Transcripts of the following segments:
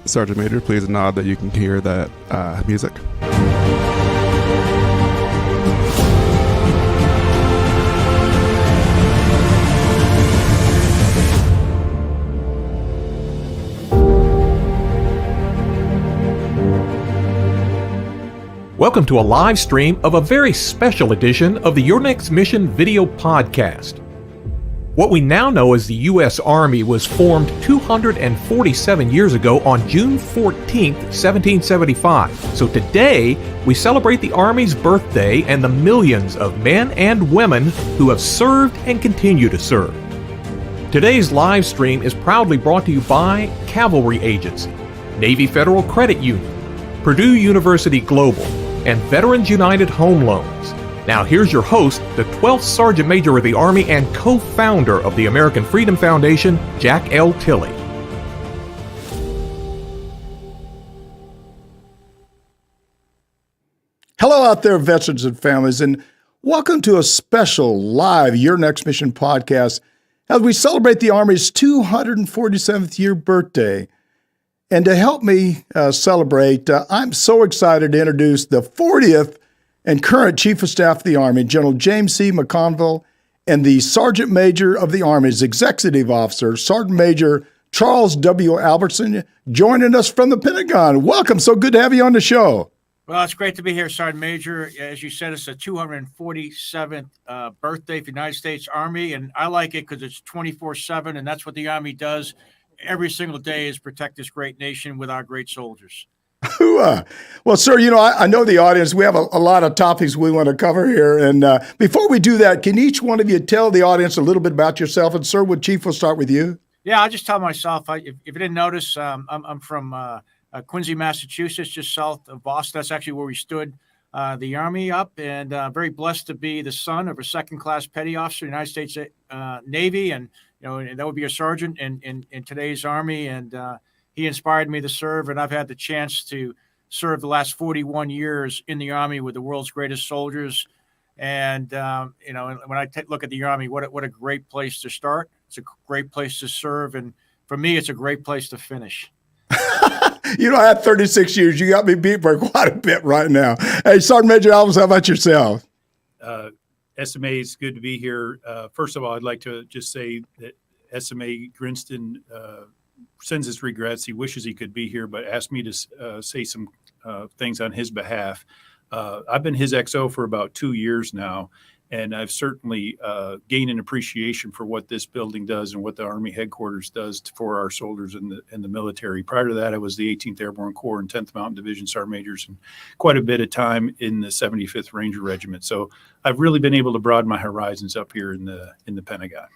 Sergeant Major, please nod that you can hear that music. Welcome to a live stream of a very special edition of the Your Next Mission video podcast. What we now know as the U.S. Army was formed 247 years ago on June 14, 1775. So today, we celebrate the Army's birthday and the millions of men and women who have served and continue to serve. Today's live stream is proudly brought to you by Cavalry Agency, Navy Federal Credit Union, Purdue University Global, and Veterans United Home Loans. Now here's your host, the 12th Sergeant Major of the Army and co-founder of the American Freedom Foundation, Jack L. Tilley. Hello out there, veterans and families, and welcome to a special live Your Next Mission podcast as we celebrate the Army's 247th year birthday. And to help me celebrate, I'm so excited to introduce the 40th and current Chief of Staff of the Army, General James C. McConville, and the Sergeant Major of the Army's Executive Officer, Sergeant Major Charles W. Albertson, joining us from the Pentagon. Welcome. So good to have you on the show. Well, it's great to be here, Sergeant Major. As you said, it's the 247th birthday for the United States Army, and I like it because it's 24/7, and that's what the Army does every single day, is protect this great nation with our great soldiers. Well, sir, I know the audience. We have a lot of topics we want to cover here. And before we do that, can each one of you tell the audience a little bit about yourself? And, sir, Chief, we'll start with you. Yeah, I'll just tell myself. If you didn't notice, I'm from Quincy, Massachusetts, just south of Boston. That's actually where we stood the Army up, and very blessed to be the son of a second-class petty officer in the United States Navy, and that would be a sergeant in today's Army, and he inspired me to serve, and I've had the chance to serve the last 41 years in the Army with the world's greatest soldiers. And when I look at the Army, what a great place to start. It's a great place to serve, and for me, it's a great place to finish. I had 36 years. You got me beat by quite a bit right now. Hey, Sergeant Major Alves, how about yourself? SMA, it's good to be here. First of all, I'd like to just say that SMA Grinston sends his regrets. He wishes he could be here, but asked me to say some things on his behalf. I've been his XO for about 2 years now, and I've certainly gained an appreciation for what this building does and what the Army headquarters does for our soldiers in the military. Prior to that, I was the 18th Airborne Corps and 10th Mountain Division Sergeant Majors, and quite a bit of time in the 75th Ranger Regiment. So I've really been able to broaden my horizons up here in the Pentagon.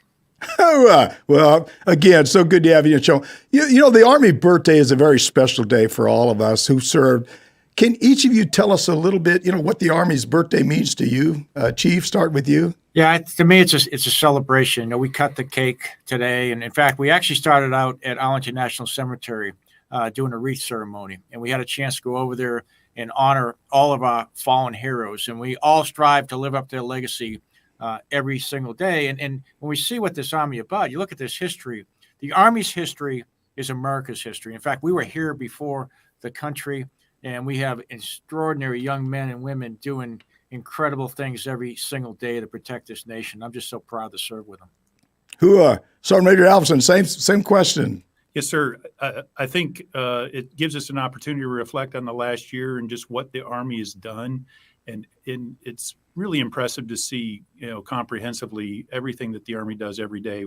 Well, again, so good to have you on the show. The Army birthday is a very special day for all of us who served. Can each of you tell us a little bit, what the Army's birthday means to you? Chief, start with you. Yeah, to me, it's a celebration. We cut the cake today, and in fact, we actually started out at Arlington National Cemetery doing a wreath ceremony, and we had a chance to go over there and honor all of our fallen heroes, and we all strive to live up to their legacy every single day. And when we see what this Army is about, you look at this history. The Army's history is America's history. In fact, we were here before the country. And we have extraordinary young men and women doing incredible things every single day to protect this nation. I'm just so proud to serve with them. Sergeant Major Alverson, same question. Yes, sir. I think it gives us an opportunity to reflect on the last year and just what the Army has done. And it's really impressive to see, comprehensively everything that the Army does every day,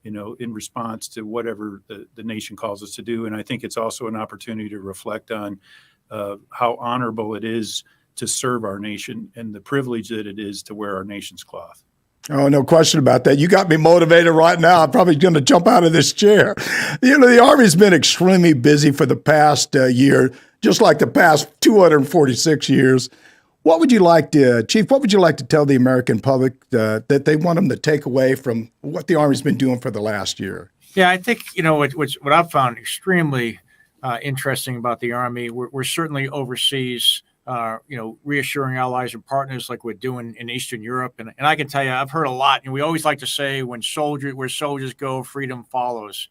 in response to whatever the nation calls us to do. And I think it's also an opportunity to reflect on how honorable it is to serve our nation and the privilege that it is to wear our nation's cloth. Oh, no question about that. You got me motivated right now. I'm probably going to jump out of this chair. The Army's been extremely busy for the past year, just like the past 246 years. What would you like to, Chief, what would you like to tell the American public that they want them to take away from what the Army's been doing for the last year? Yeah, I think, what I've found extremely interesting about the Army, we're certainly overseas, reassuring allies and partners like we're doing in Eastern Europe. And I can tell you, I've heard a lot, and we always like to say where soldiers go, freedom follows.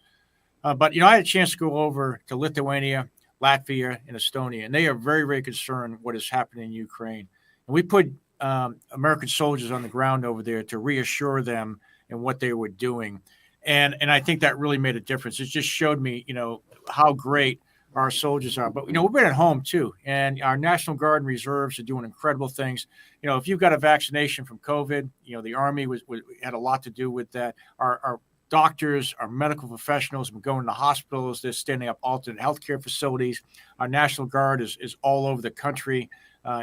But I had a chance to go over to Lithuania Latvia, and Estonia. And they are very, very concerned what is happening in Ukraine. And we put American soldiers on the ground over there to reassure them in what they were doing. And I think that really made a difference. It just showed me, how great our soldiers are. But, we've been at home too. And our National Guard and Reserves are doing incredible things. If you've got a vaccination from COVID, the Army had a lot to do with that. Our doctors, our medical professionals have been going to hospitals. They're standing up alternate healthcare facilities. Our National Guard is all over the country,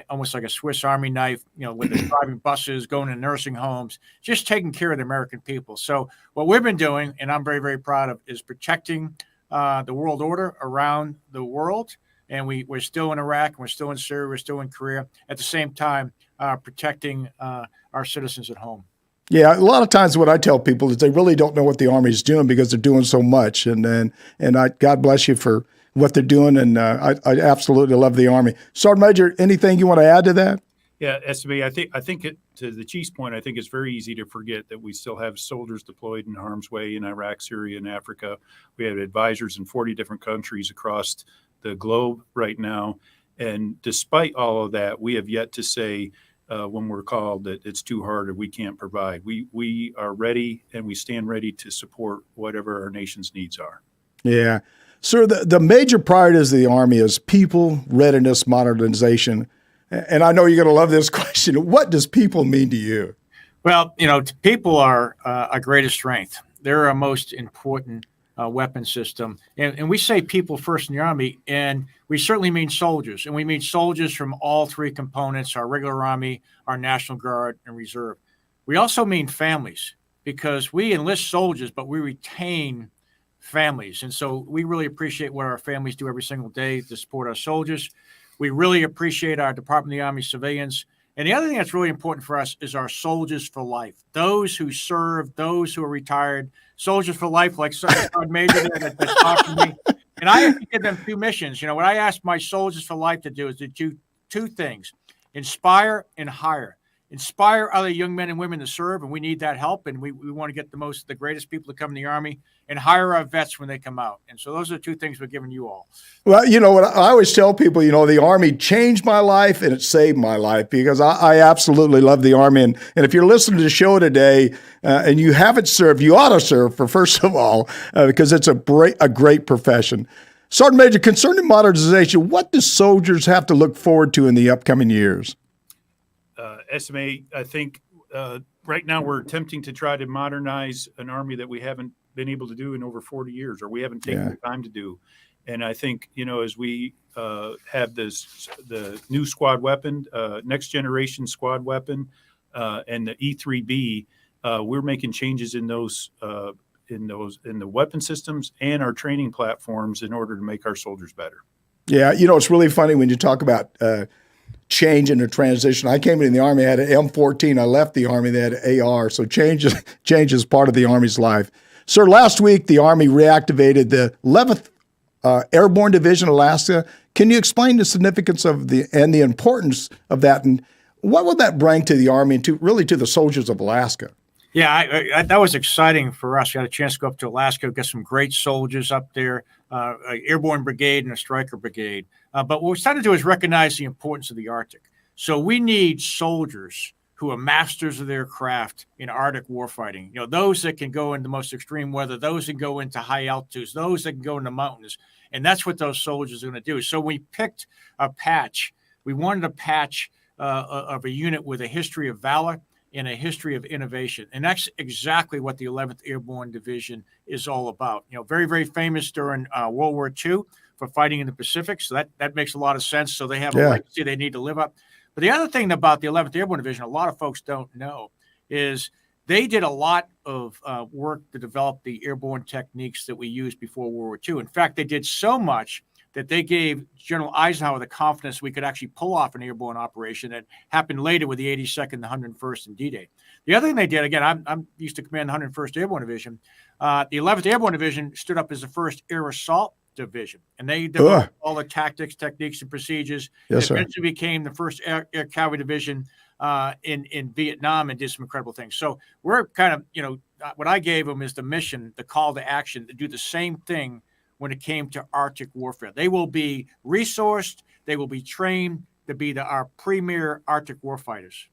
almost like a Swiss Army knife, with the driving buses, going to nursing homes, just taking care of the American people. So what we've been doing, and I'm very, very proud of, is protecting the world order around the world. And we're still in Iraq, we're still in Syria, we're still in Korea. At the same time, protecting our citizens at home. Yeah, a lot of times what I tell people is they really don't know what the Army is doing because they're doing so much. And God bless you for what they're doing. And I absolutely love the Army. Sergeant Major, anything you want to add to that? Yeah, SMA, I think to the Chief's point, I think it's very easy to forget that we still have soldiers deployed in harm's way in Iraq, Syria, and Africa. We have advisors in 40 different countries across the globe right now. And despite all of that, we have yet to say, when we're called, that it's too hard or we can't provide. We are ready, and we stand ready to support whatever our nation's needs are. Yeah. Sir, the major priorities of the Army is people, readiness, modernization. And I know you're going to love this question. What does people mean to you? Well, people are our greatest strength. They're our most important weapon system. And we say people first in the Army, and we certainly mean soldiers. And we mean soldiers from all three components, our regular Army, our National Guard, and Reserve. We also mean families, because we enlist soldiers, but we retain families. And so we really appreciate what our families do every single day to support our soldiers. We really appreciate our Department of the Army civilians. And the other thing that's really important for us is our soldiers for life. Those who serve, those who are retired, soldiers for life, like Sergeant Major that talked to me. And I have to give them two missions. What I ask my soldiers for life to do is to do two things: inspire and hire. Inspire other young men and women to serve, and we need that help. And we want to get the greatest people to come in the Army, and hire our vets when they come out. And so those are the two things we're giving you all. Well, what I always tell people, the Army changed my life and it saved my life, because I absolutely love the Army. And if you're listening to the show today and you haven't served, you ought to serve, first of all, because it's a great profession. Sergeant Major, concerning modernization, what do soldiers have to look forward to in the upcoming years? SMA, I think right now we're attempting to try to modernize an Army that we haven't been able to do in over 40 years, or we haven't taken the time to do. And I think, as we have the new squad weapon, next generation squad weapon, and the E3B, we're making changes in those in the weapon systems and our training platforms in order to make our soldiers better. Yeah, it's really funny when you talk about change and a transition. I came in the Army, I had an M14. I left the Army, they had an AR. So change is part of the Army's life. Sir, last week, the Army reactivated the 11th Airborne Division, Alaska. Can you explain the significance of the importance of that, and what would that bring to the Army and to the soldiers of Alaska? Yeah, that was exciting for us. We had a chance to go up to Alaska, get some great soldiers up there, an airborne brigade and a striker brigade. But what we're trying to do is recognize the importance of the Arctic. So we need soldiers who are masters of their craft in Arctic warfighting. Those that can go into the most extreme weather, those that go into high altitudes, those that can go into mountains. And that's what those soldiers are going to do. So we picked a patch. We wanted a patch of a unit with a history of valor and a history of innovation. And that's exactly what the 11th Airborne Division is all about. Very, very famous during World War II for fighting in the Pacific. So that makes a lot of sense. So they have a legacy they need to live up. But the other thing about the 11th Airborne Division, a lot of folks don't know, is they did a lot of work to develop the airborne techniques that we used before World War II. In fact, they did so much that they gave General Eisenhower the confidence we could actually pull off an airborne operation that happened later with the 82nd, the 101st, and D-Day. The other thing they did, again, I'm used to command the 101st Airborne Division. The 11th Airborne Division stood up as the first air assault division, and they developed all the tactics, techniques, and procedures. Yes, sir. Eventually became the first air cavalry division in Vietnam, and did some incredible things. So we're kind of, what I gave them is the mission, the call to action, to do the same thing when it came to Arctic warfare. They will be resourced. They will be trained to be our premier Arctic warfighters.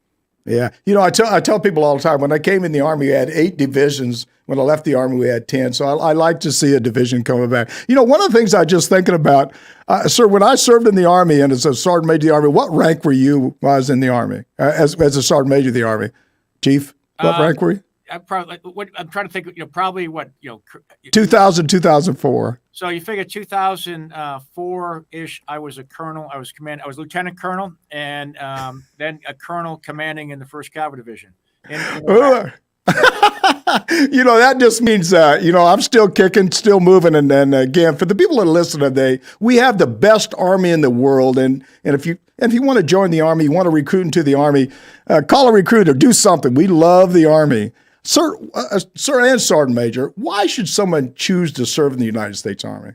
Yeah. I tell people all the time, when I came in the Army, we had 8 divisions. When I left the Army, we had 10. So I like to see a division coming back. One of the things I was just thinking about, sir, when I served in the Army and as a Sergeant Major of the Army, what rank were you while I was in the Army, as a Sergeant Major of the Army? Chief, what rank were you? I'm trying to think, probably 2000, 2004. So you figure 2004-ish, I was a colonel. I was lieutenant colonel, and then a colonel commanding in the 1st Cavalry Division. That just means, I'm still kicking, still moving. And then again, for the people that listen today, we have the best Army in the world. And if you want to join the Army, you want to recruit into the Army, call a recruiter, do something. We love the Army. Sir and Sergeant Major, why should someone choose to serve in the United States Army?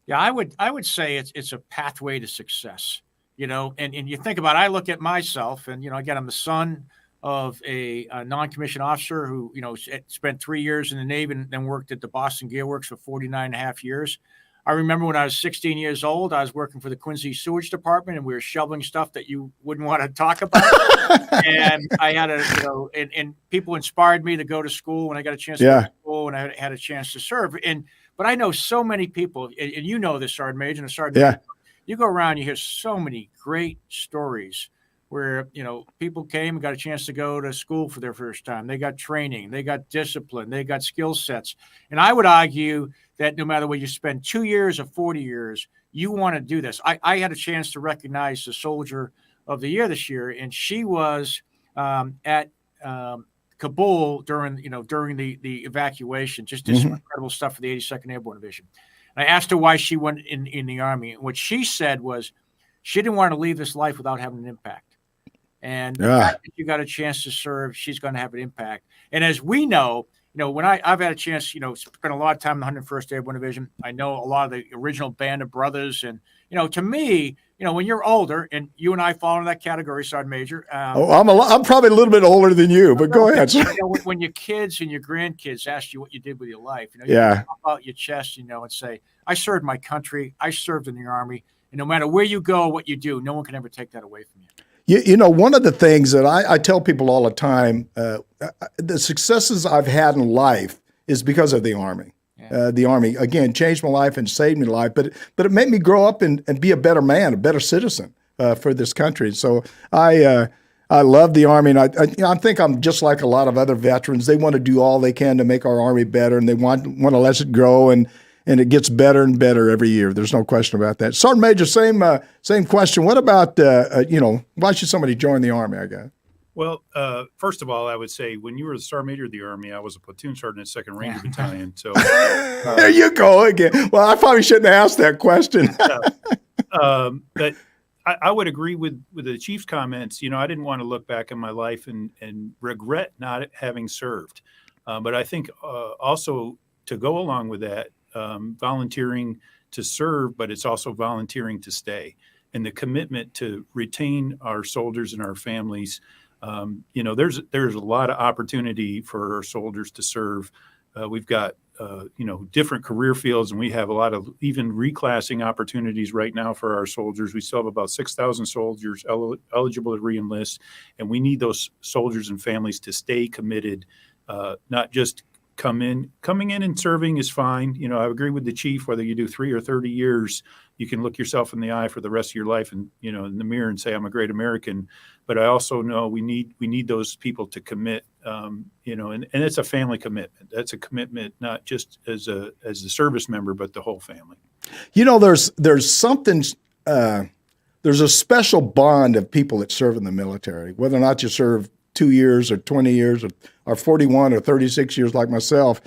Yeah, I would say it's a pathway to success, and you think about it, I look at myself and, again, I'm the son of a non-commissioned officer who, spent 3 years in the Navy and then worked at the Boston Gear Works for 49 and a half years. I remember when I was 16 years old, I was working for the Quincy Sewage Department, and we were shoveling stuff that you wouldn't want to talk about. And I had and people inspired me to go to school when I got a chance to go to school, and I had a chance to serve. But I know so many people, and this, Sergeant Major and Sergeant Major, you go around, you hear so many great stories where, people came and got a chance to go to school for their first time. They got training, they got discipline, they got skill sets. And I would argue that no matter whether you spend 2 years or 40 years, you want to do this. I had a chance to recognize the Soldier of the Year this year, and she was at Kabul during the evacuation. Just did some incredible stuff for the 82nd Airborne Division. And I asked her why she went in the Army. And what she said was she didn't want to leave this life without having an impact. And the fact that you got a chance to serve, she's going to have an impact. And as we know, when I've had a chance, spend a lot of time in the 101st Airborne Division, I know a lot of the original band of brothers. And, to me, when you're older, and you and I fall into that category, Sergeant Major. I'm probably a little bit older than you, but go ahead. When your kids and your grandkids ask you what you did with your life, you pop out your chest, and say, I served my country. I served in the Army. And no matter where you go, what you do, no one can ever take that away from you. One of the things that I tell people all the time, the successes I've had in life is because of the Army. Yeah. The Army, again, changed my life and saved me life, but it made me grow up and be a better man, a better citizen for this country. So I love the Army, and I think I'm just like a lot of other veterans. They want to do all they can to make our Army better, and they want to let it grow, and it gets better and better every year. There's no question about that. Sergeant Major, same question. What about, why should somebody join the Army, I guess? Well, first of all, I would say when you were the Sergeant Major of the Army, I was a platoon sergeant in 2nd Ranger Battalion. So there you go again. Well, I probably shouldn't have asked that question. But I would agree with the Chief's comments. I didn't want to look back in my life and regret not having served. But I think also to go along with that, volunteering to serve, but it's also volunteering to stay, and the commitment to retain our soldiers and our families. There's a lot of opportunity for our soldiers to serve. We've got different career fields, and we have a lot of even reclassing opportunities right now for our soldiers. We still have about 6,000 soldiers eligible to re-enlist, and we need those soldiers and families to stay committed, not just coming in and serving is fine. I agree with the Chief, whether you do 3 or 30 years, you can look yourself in the eye for the rest of your life and, in the mirror and say, I'm a great American. But I also know we need those people to commit, and it's a family commitment. That's a commitment, not just as a service member, but the whole family. There's something, there's a special bond of people that serve in the military, whether or not you serve 2 years or 20 years or 41 or 36 years like myself.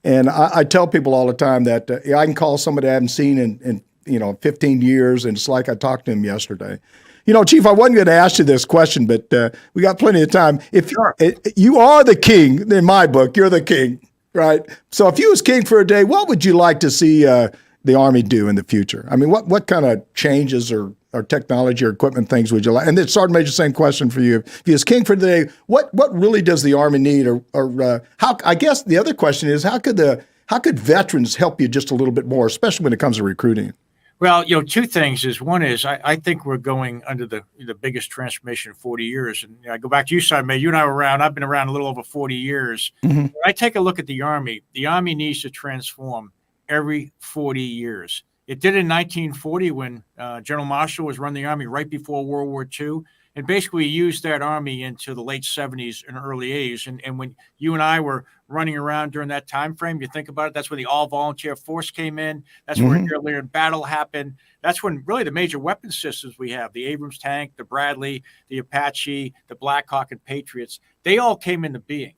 And I tell people all the time that I can call somebody I haven't seen in 15 years, and it's like I talked to him yesterday. Chief, I wasn't going to ask you this question, but we got plenty of time. You are the king, in my book, you're the king, right? So if you was king for a day, what would you like to see the Army do in the future? I mean, what kind of changes or technology or equipment things would you like? And then Sergeant Major, same question for you. If you was king for the day, what really does the Army need, or how? I guess the other question is, how could the how could veterans help you just a little bit more, especially when it comes to recruiting? Well, two things is one is I think we're going under the biggest transformation in 40 years. And I go back to you, Sergeant Major. You and I were around. I've been around a little over 40 years. When I take a look at the Army needs to transform every 40 years. It did in 1940 when General Marshall was running the Army right before World War II. And basically used that Army into the late 70s and early 80s. And when you and I were running around during that time frame, you think about it, that's when the all-volunteer force came in. That's where air battle happened. That's when really the major weapon systems we have, the Abrams tank, the Bradley, the Apache, the Black Hawk, and Patriots, they all came into being.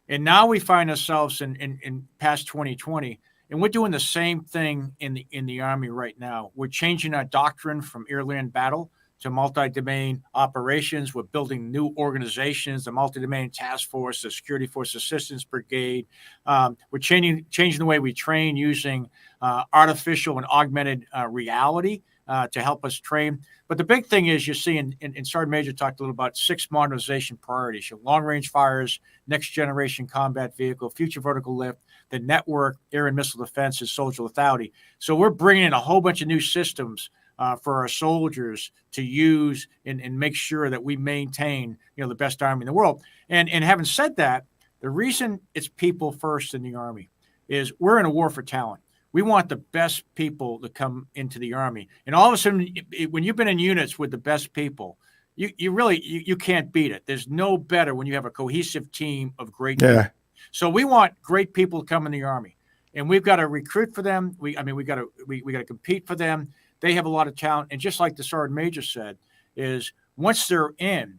And now we find ourselves in past 2020, and we're doing the same thing in the Army right now. We're changing our doctrine from air-land battle to multi-domain operations. We're building new organizations, the multi-domain task force, the security force assistance brigade. We're changing the way we train using artificial and augmented reality to help us train. But the big thing is, you see, and Sergeant Major talked a little about 6 modernization priorities: your long-range fires, next-generation combat vehicle, future vertical lift, the network, air and missile defense, and soldier lethality. So we're bringing in a whole bunch of new systems for our soldiers to use and make sure that we maintain, the best Army in the world. And having said that, the reason it's people first in the Army is we're in a war for talent. We want the best people to come into the Army. And all of a sudden, when you've been in units with the best people, you really can't beat it. There's no better when you have a cohesive team of great people. So we want great people to come in the Army, and we've got to recruit for them. We got to compete for them. They have a lot of talent. And just like the Sergeant Major said, is once they're in,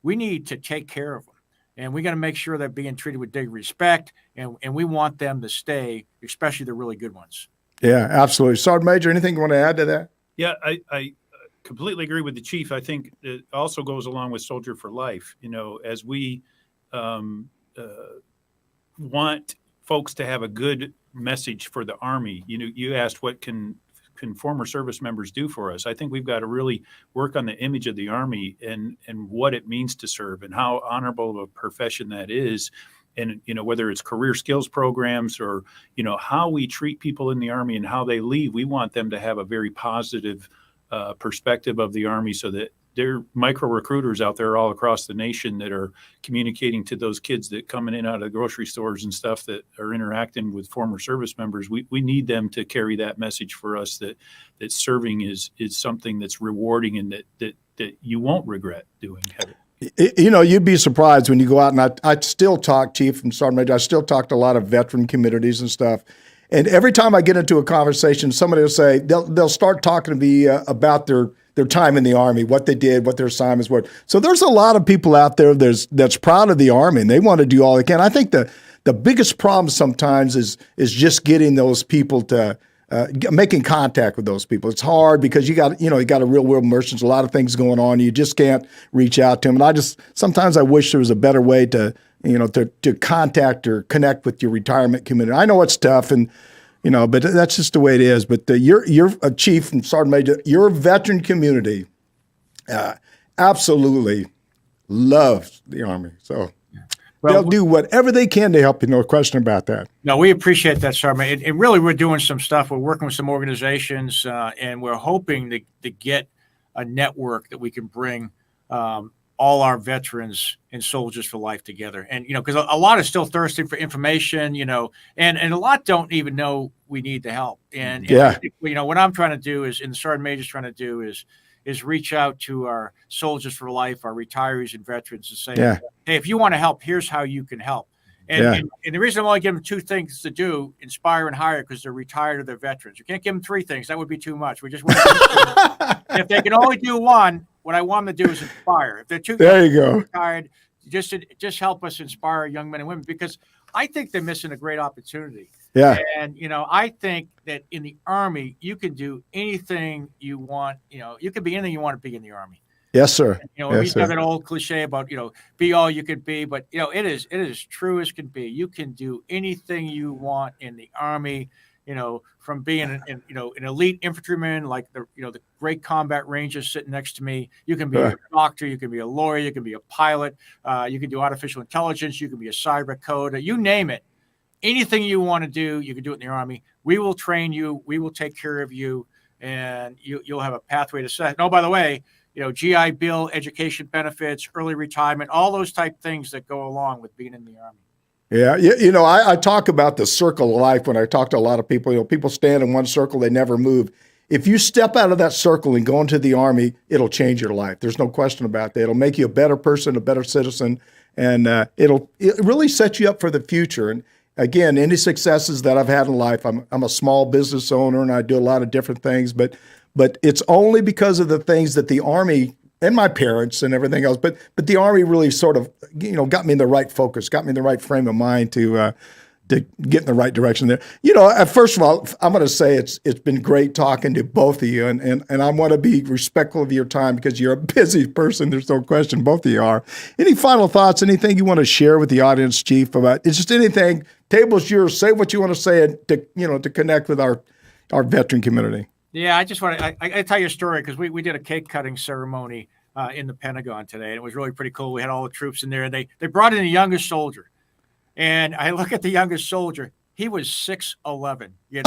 we need to take care of them. And we got to make sure they're being treated with dignity, respect, and we want them to stay, especially the really good ones. Yeah, absolutely. Sergeant Major, anything you want to add to that? Yeah, I completely agree with the chief. I think it also goes along with Soldier for Life. As we want folks to have a good message for the Army, you asked what can former service members do for us. I think we've got to really work on the image of the Army and what it means to serve and how honorable of a profession that is. And, whether it's career skills programs or, how we treat people in the Army and how they leave, we want them to have a very positive perspective of the Army so that there are micro recruiters out there all across the nation that are communicating to those kids that come in and out of the grocery stores and stuff that are interacting with former service members. We need them to carry that message for us that serving is something that's rewarding and that you won't regret doing. You'd be surprised when you go out, and I still talk, Chief and Sergeant Major, I still talk to a lot of veteran communities and stuff. And every time I get into a conversation, somebody will say, they'll start talking to me about their time in the Army, what they did, what their assignments were. So there's a lot of people out there that's proud of the Army, and they want to do all they can. I think the biggest problem sometimes is just getting those people to making contact with those people. It's hard because you got a real world immersion. There's a lot of things going on. You just can't reach out to them. And sometimes I wish there was a better way to contact or connect with your retirement community. I know it's tough, and but that's just the way it is. But you're a Chief and Sergeant Major, your veteran community absolutely loves the Army. So they'll do whatever they can to help you, no question about that. No, we appreciate that, Sergeant. And really, we're doing some stuff. We're working with some organizations, and we're hoping to get a network that we can bring all our veterans and Soldiers for Life together. And, because a lot is still thirsting for information, and a lot don't even know we need the help. And what I'm trying to do is, and the Sergeant Major's trying to do is reach out to our Soldiers for Life, our retirees and veterans, and say, hey, if you want to help, here's how you can help. And the reason I'm only giving them 2 things to do, inspire and hire, because they're retired or they're veterans. You can't give them 3 things. That would be too much. We just want to if they can only do one, what I want them to do is inspire. If they're too retired, just help us inspire young men and women, because I think they're missing a great opportunity. Yeah. And, I think that in the Army, you can do anything you want. You can be anything you want to be in the Army. Yes, sir. We have that old cliche about, be all you could be, but it is true as can be. You can do anything you want in the Army, from being an elite infantryman, like the great combat rangers sitting next to me. You can be a doctor, you can be a lawyer, you can be a pilot, you can do artificial intelligence, you can be a cyber coder, you name it. anything you want to do, you can do it in the Army. We will train you. We will take care of you, and you'll have a pathway to set. Oh, by the way, GI Bill, education benefits, early retirement, all those type things that go along with being in the Army. Yeah, I talk about the circle of life when I talk to a lot of people. People stand in one circle, they never move. If you step out of that circle and go into the Army, it'll change your life. There's no question about that. It'll make you a better person, a better citizen, and it really set you up for the future. And again, any successes that I've had in life, I'm a small business owner and I do a lot of different things, but it's only because of the things that the Army and my parents and everything else, but the Army really sort of, got me in the right focus, got me in the right frame of mind to get in the right direction there. First of all, I'm going to say it's been great talking to both of you, and I want to be respectful of your time because you're a busy person. There's no question, both of you are. Any final thoughts, anything you want to share with the audience, Chief, about it's just anything, table's yours, say what you want to say to connect with our veteran community. Yeah, I just want to I tell you a story because we did a cake cutting ceremony in the Pentagon today, and it was really pretty cool. We had all the troops in there, and they brought in the youngest soldier. And I look at the youngest soldier. He was 6'11". You're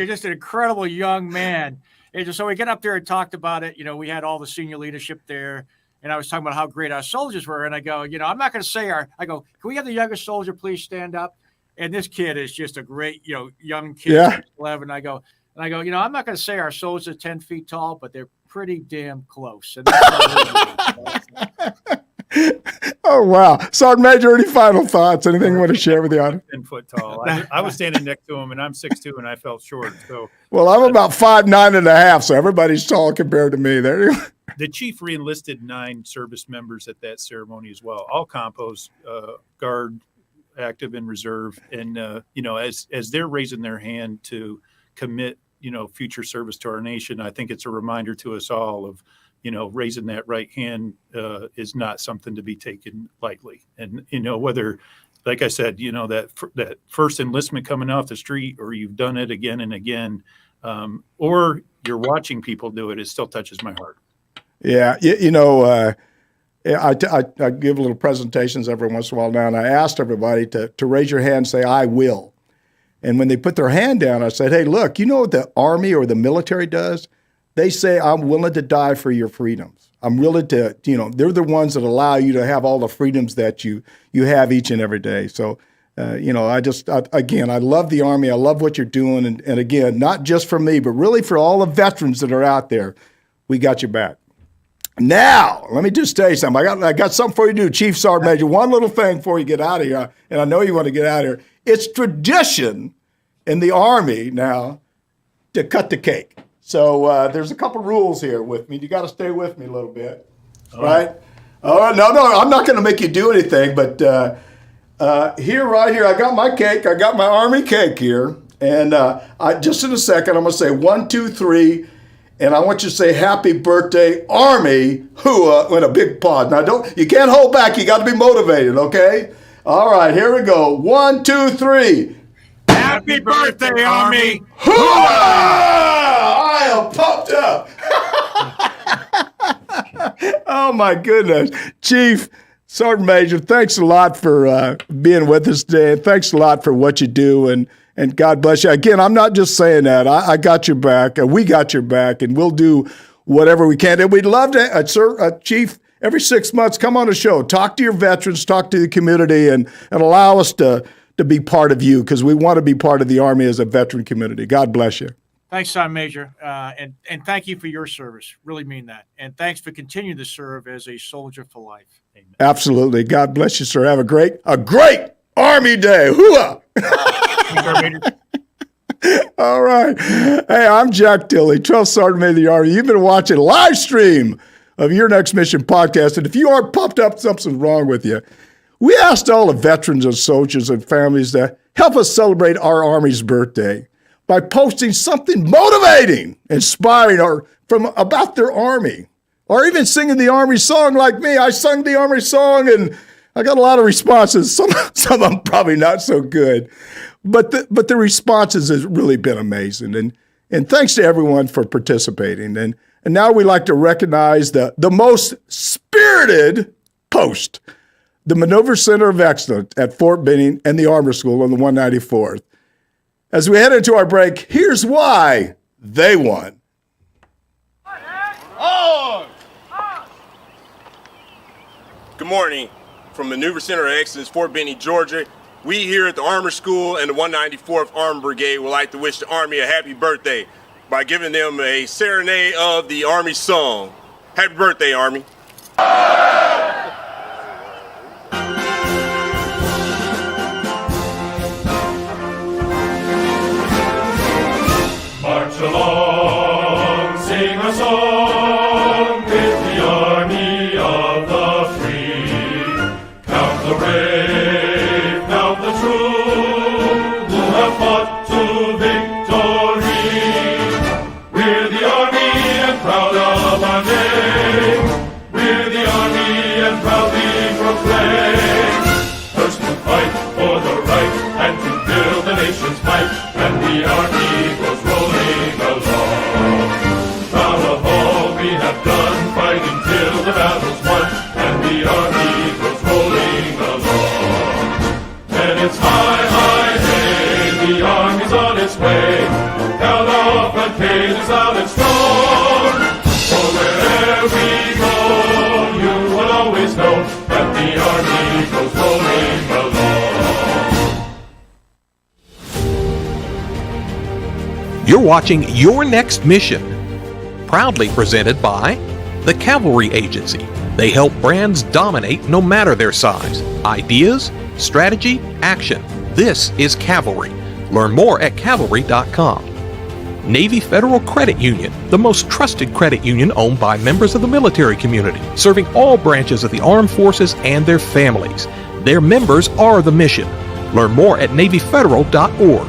just an incredible young man. And so we get up there and talked about it. We had all the senior leadership there, and I was talking about how great our soldiers were. And I go, I'm not going to say I go, can we have the youngest soldier please stand up? And this kid is just a great, young kid. Yeah. 11. I go, I'm not going to say our soldiers are 10 feet tall, but they're pretty damn close. And Oh, wow. Sergeant Major, any final thoughts? Anything you want to share with the audience? 10 foot tall. I was standing next to him, and I'm 6'2", and I felt short. So, well, I'm about 5'9.5", so everybody's tall compared to me. There. The chief reenlisted 9 service members at that ceremony as well, all compos, guard, active, and reserve. And as they're raising their hand to commit, future service to our nation, I think it's a reminder to us all of, raising that right hand is not something to be taken lightly. And, whether, like I said, that first enlistment coming off the street, or you've done it again and again, or you're watching people do it still touches my heart. Yeah. I give little presentations every once in a while now, and I asked everybody to raise your hand and say, I will. And when they put their hand down, I said, hey, look, you know what the Army or the military does? They say, I'm willing to die for your freedoms. I'm willing to, they're the ones that allow you to have all the freedoms that you have each and every day. So, again, I love the Army. I love what you're doing. And again, not just for me, but really for all the veterans that are out there, we got your back. Now, let me just tell you something. I got something for you to do, Chief Sergeant Major. One little thing before you get out of here, and I know you want to get out of here. It's tradition in the Army now to cut the cake. So there's a couple rules here with me. You got to stay with me a little bit, right? Oh, no, I'm not going to make you do anything, but right here, I got my cake. I got my Army cake here. And just in a second, I'm going to say 1, 2, 3, and I want you to say happy birthday, Army, hooah, in a big pause. Now, you can't hold back. You got to be motivated, okay? All right, here we go. 1, 2, 3. Happy birthday, Army! Hooah! I am pumped up. Oh, my goodness. Chief, Sergeant Major, thanks a lot for being with us today. And thanks a lot for what you do. And God bless you. Again, I'm not just saying that. I got your back. We got your back. And we'll do whatever we can. And we'd love to, Chief, every 6 months, come on the show. Talk to your veterans. Talk to the community. And allow us to be part of you, because we want to be part of the Army as a veteran community. God bless you. Thanks, Sergeant Major, and thank you for your service. Really mean that. And thanks for continuing to serve as a soldier for life. Amen. Absolutely. God bless you, sir. Have a great Army Day. Hooah! All right. Hey, I'm Jack Tilley, 12th Sergeant Major of the Army. You've been watching a live stream of Your Next Mission podcast. And if you aren't pumped up, something's wrong with you. We asked all the veterans and soldiers and families to help us celebrate our Army's birthday by posting something motivating, inspiring, or about their Army, or even singing the Army song like me. I sung the Army song, and I got a lot of responses. Some of them probably not so good, but the responses has really been amazing. And thanks to everyone for participating. And now we like to recognize the most spirited post. the Maneuver Center of Excellence at Fort Benning and the Armor School on the 194th. As we head into our break, here's why they won. Good morning. From Maneuver Center of Excellence, Fort Benning, Georgia. We here at the Armor School and the 194th Armor Brigade would like to wish the Army a happy birthday by giving them a serenade of the Army song. Happy birthday, Army. March along, sing a song with the army of the free. Count the brave, count the true, who have fought to victory. We're the army and proud of our name. We're the army and proudly proclaim. First to fight for the right and to build the nation's might, and the army goes rolling along. Proud of all we have done, fighting till the battle's won, and the army goes rolling along. And it's high, high, hey, the army's on its way. Count off and cadence loud and strong. For wherever we go, you will always know that the army goes rolling along. You're watching Your Next Mission, proudly presented by the Cavalry Agency. They help brands dominate no matter their size. Ideas, strategy, action. This is Cavalry. Learn more at cavalry.com. Navy Federal Credit Union, the most trusted credit union owned by members of the military community, serving all branches of the armed forces and their families. Their members are the mission. Learn more at NavyFederal.org.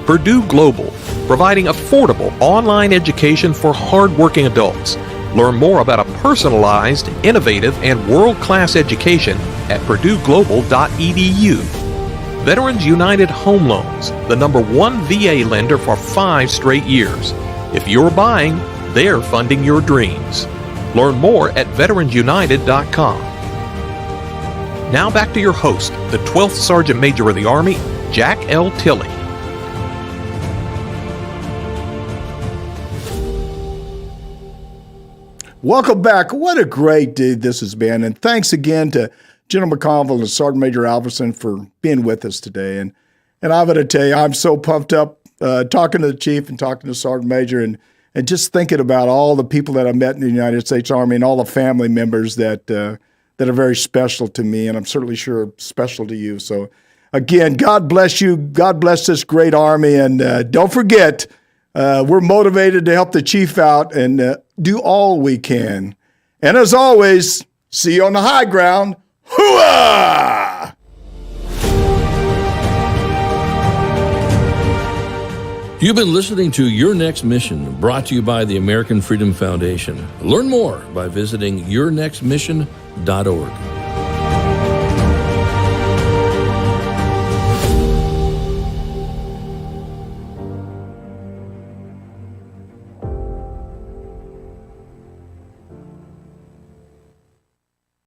Purdue Global, providing affordable online education for hardworking adults. Learn more about a personalized, innovative, and world-class education at purdueglobal.edu. Veterans United Home Loans, the #1 VA lender for 5 straight years. If you're buying, they're funding your dreams. Learn more at veteransunited.com. Now back to your host, the 12th Sergeant Major of the Army, Jack L. Tilley. Welcome back. What a great day this has been. And thanks again to General McConville and Sergeant Major Alverson for being with us today. And I'm going to tell you, I'm so pumped up talking to the Chief and talking to Sergeant Major and just thinking about all the people that I met in the United States Army and all the family members that are very special to me, and I'm certainly sure special to you. So again, God bless you. God bless this great Army. And don't forget, we're motivated to help the Chief out and do all we can. And as always, see you on the high ground. Hooah! You've been listening to Your Next Mission, brought to you by the American Freedom Foundation. Learn more by visiting yournextmission.org.